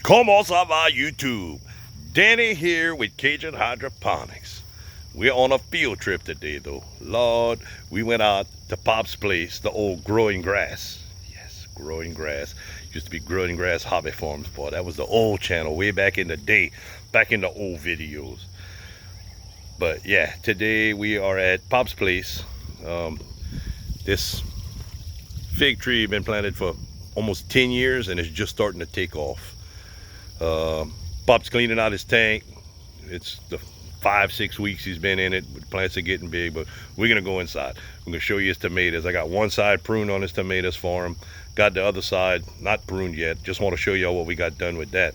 Como ça va, YouTube? Danny here with Cajun Hydroponics. We're on a field trip today, though. Lord, we went out to Pop's place, the old growing grass. Yes, growing grass. Used to be growing grass hobby farms, boy. That was the old channel way back in the day, back in the old videos. But yeah, today we are at Pop's place. This fig tree been planted for almost 10 years and it's just starting to take off. Pop's cleaning out his tank. It's the 5-6 weeks he's been in it. The plants are getting big, but we're gonna go inside. I'm gonna show you his tomatoes. I got one side pruned on his tomatoes for him. Got the other side not pruned yet. Just want to show y'all what we got done with that.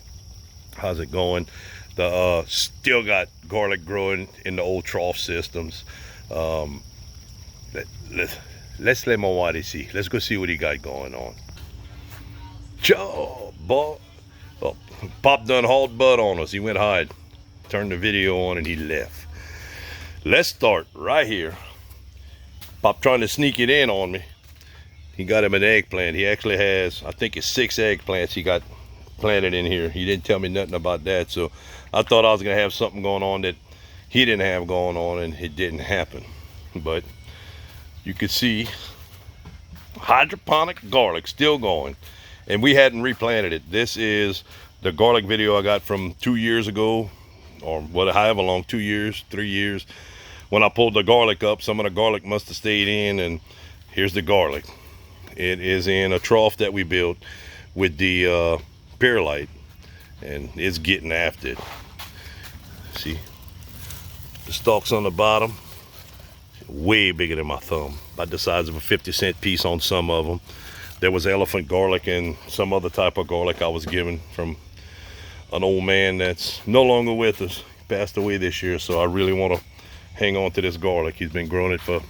How's it going? The still got garlic growing in the old trough systems. Let's let my Wadi see. Let's go see what he got going on. Joe, boy. Oh, Pop done hauled butt on us. He went hide, turned the video on, and he left. Let's start right here. Pop trying to sneak it in on me. He got him an eggplant. He actually has, I think it's 6 eggplants he got planted in here. He didn't tell me nothing about that, so I thought I was gonna have something going on that he didn't have going on, and it didn't happen. But you could see hydroponic garlic still going, and we hadn't replanted it. This is the garlic video I got from 2 years ago, or what, however long, 2 years, 3 years. When I pulled the garlic up, some of the garlic must have stayed in, and here's the garlic. It is in a trough that we built with the perlite, and it's getting after it. See the stalks on the bottom, way bigger than my thumb, about the size of a 50-cent piece on some of them. There was elephant garlic and some other type of garlic I was given from an old man that's no longer with us. He passed away this year, so I really want to hang on to this garlic. He's been growing it for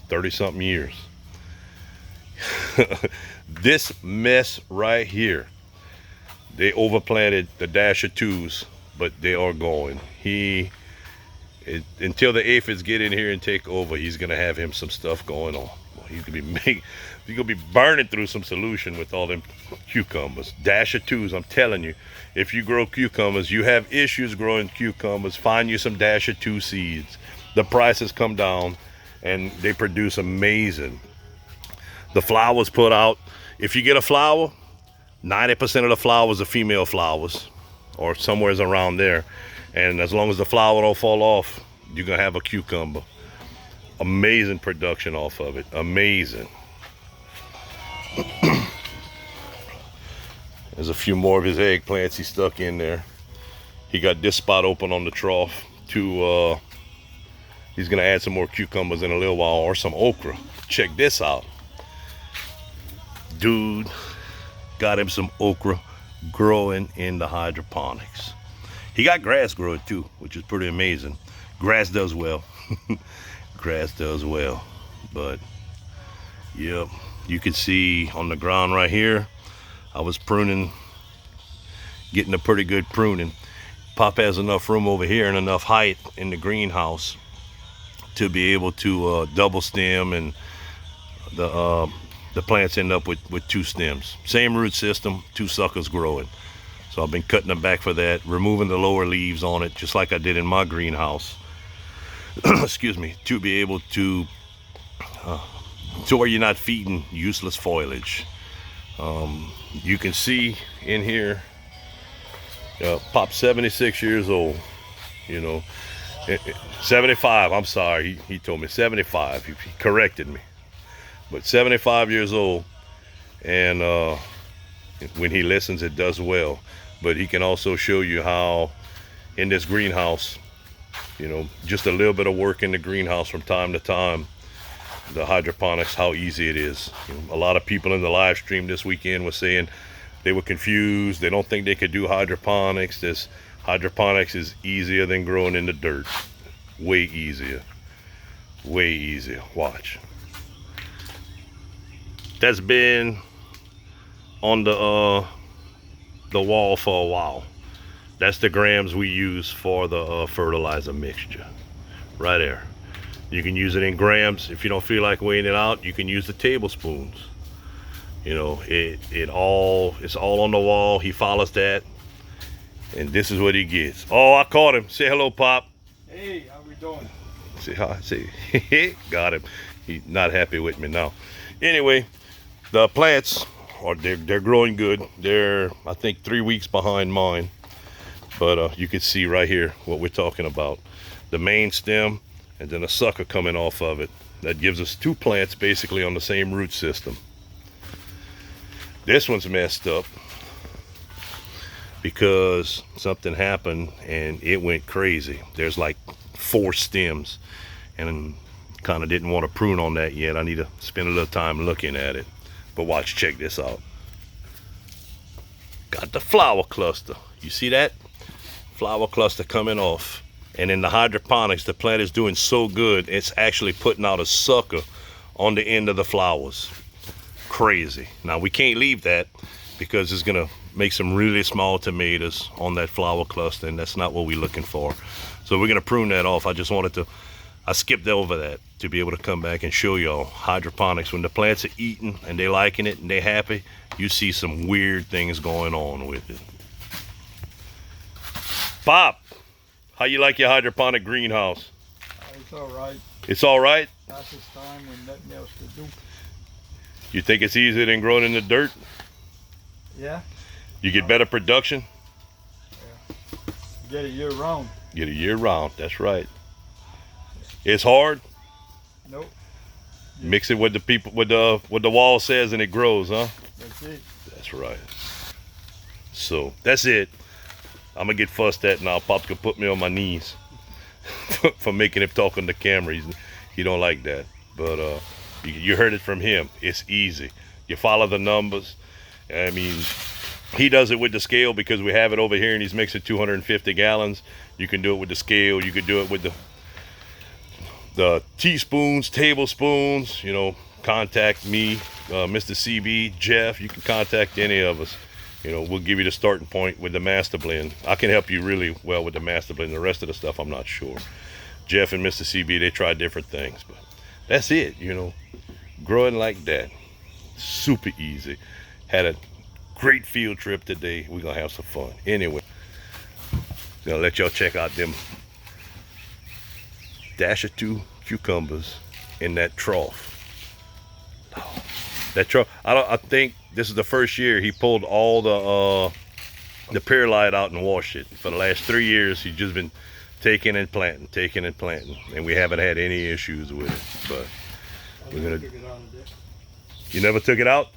30-something years. This mess right here, they overplanted the Dasher 2s, but they are going. Until the aphids get in here and take over, he's gonna have him some stuff going on. He's gonna be burning through some solution with all them cucumbers. Dasher 2s, I'm telling you, if you grow cucumbers, you have issues growing cucumbers, find you some Dasher 2 seeds. The prices come down and they produce amazing. The flowers put out, if you get a flower, 90% of the flowers are female flowers, or somewhere's around there. And as long as the flower don't fall off, you're gonna have a cucumber. Amazing production off of it, amazing. There's a few more of his eggplants he stuck in there. He got this spot open on the trough to, he's gonna add some more cucumbers in a little while, or some okra. Check this out. Dude got him some okra growing in the hydroponics. He got grass growing too, which is pretty amazing. Grass does well. Grass does well. But yep, you can see on the ground right here, I was pruning, getting a pretty good pruning. Pop has enough room over here and enough height in the greenhouse to be able to double stem, and the plants end up with 2 stems. Same root system, 2 suckers growing. So I've been cutting them back for that, removing the lower leaves on it, just like I did in my greenhouse. Excuse me, to be able to where you're not feeding useless foliage. You can see in here, Pop's 76 years old, you know, 75, I'm sorry, he told me 75, he corrected me. But 75 years old, and when he listens, it does well. But he can also show you how in this greenhouse, you know, just a little bit of work in the greenhouse from time to time, the hydroponics, how easy it is. You know, a lot of people in the live stream this weekend were saying they were confused. They don't think they could do hydroponics. This hydroponics is easier than growing in the dirt. Way easier. Way easier. Watch. That's been on the wall for a while. That's the grams we use for the fertilizer mixture right there. You can use it in grams. If you don't feel like weighing it out, you can use the tablespoons. You know, it's all on the wall. He follows that. And this is what he gets. Oh, I caught him. Say hello, Pop. Hey, how we doing? Say hi. Say, got him. He's not happy with me now. Anyway, the plants they're growing good. They're, I think, 3 weeks behind mine. But you can see right here what we're talking about. The main stem and then a sucker coming off of it. That gives us 2 plants basically on the same root system. This one's messed up because something happened and it went crazy. There's like 4 stems, and kind of didn't want to prune on that yet. I need to spend a little time looking at it. But watch, check this out. Got the flower cluster. You see that? Flower cluster coming off. And in the hydroponics, the plant is doing so good, it's actually putting out a sucker on the end of the flowers. Crazy. Now, we can't leave that because it's gonna make some really small tomatoes on that flower cluster, and that's not what we're looking for. So we're gonna prune that off. I skipped over that to be able to come back and show y'all hydroponics. When the plants are eating and they liking it and they happy, you see some weird things going on with it. Pop, how you like your hydroponic greenhouse? It's all right. It's all right? That's this time when nothing else to do. You think it's easier than growing in the dirt? Yeah. You get better production? Yeah. Get it year round. Get it year round, that's right. It's hard? Nope. Mix it with the people, with the wall says, and it grows, huh? That's it. That's right. So that's it. I'm gonna get fussed at now. Pop's gonna put me on my knees for making him talk on the camera. He don't like that. But you heard it from him. It's easy. You follow the numbers. I mean, he does it with the scale because we have it over here and he's mixing 250 gallons. You can do it with the scale. You can do it with the teaspoons, tablespoons. You know, contact me, Mr. CB, Jeff. You can contact any of us. You know, we'll give you the starting point with the master blend. I can help you really well with the master blend. The rest of the stuff, I'm not sure. Jeff and Mr. CB, they try different things, but that's it, you know. Growing like that, super easy. Had a great field trip today. We're gonna have some fun. Anyway, gonna let y'all check out them dash or 2 cucumbers in that trough. That trough, I think this is the first year he pulled all the perlite out and washed it. For the last 3 years, he's just been taking and planting, and we haven't had any issues with it. But we're gonna. You never took it out?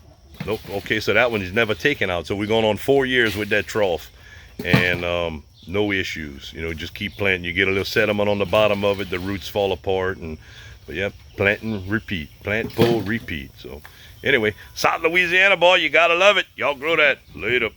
Nope. Okay, so that one is never taken out. So we're going on 4 years with that trough, and no issues. You know, just keep planting. You get a little sediment on the bottom of it, the roots fall apart, but yep, plant and repeat, plant, pull, repeat. So anyway, South Louisiana, boy, you gotta love it. Y'all grow that. Later.